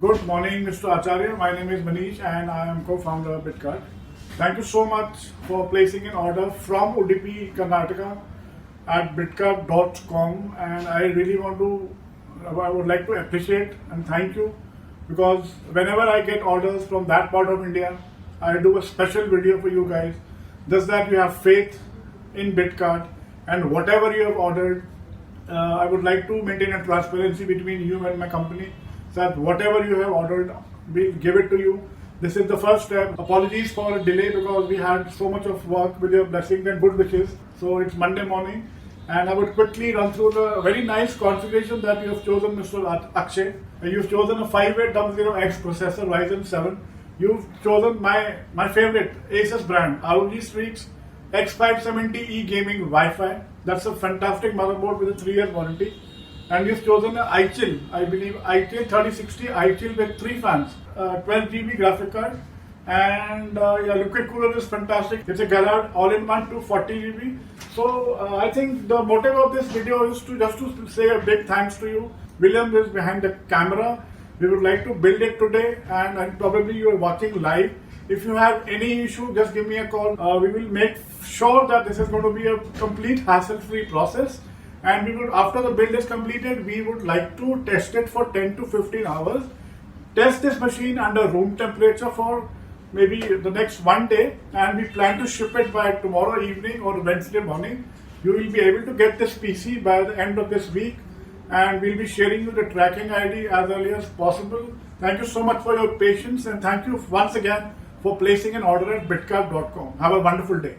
Good morning, Mr. Acharya. My name is Manish and I am co-founder of Bitkart. Thank you so much for placing an order from Udupi, Karnataka at Bitkart.com, and I would like to appreciate and thank you because whenever I get orders from that part of India, I do a special video for you guys. Just that you have faith in Bitkart and whatever you have ordered, I would like to maintain a transparency between you and my company so that whatever you have ordered, we'll give it to you. This is the first step. Apologies for a delay because we had so much of work with your blessings and good wishes. So it's Monday morning and I would quickly run through the very nice configuration that you have chosen, Mr. Akshay. You've chosen a 5800X processor, Ryzen 7. You've chosen my favorite Asus brand, ROG Street's X570E gaming Wi-Fi. That's a fantastic motherboard with a 3-year warranty. And you've chosen an iChill, I believe iChill 3060 iChill with 3 fans, 12GB graphic card, and your liquid cooler is fantastic. It's a Garrett all-in-one 240GB. So I think the motive of this video is to say a big thanks to you. William is behind the camera. We would like to build it today, and probably you are watching live. If you have any issue, just give me a call. We will make sure that this is going to be a complete hassle-free process. And we would, after the build is completed, we would like to test it for 10 to 15 hours. Test this machine under room temperature for maybe the next 1 day, and we plan to ship it by tomorrow evening or Wednesday morning. You will be able to get this PC by the end of this week, and we'll be sharing you the tracking ID as early as possible. Thank you so much for your patience, and thank you once again for placing an order at Bitkart.com. Have a wonderful day.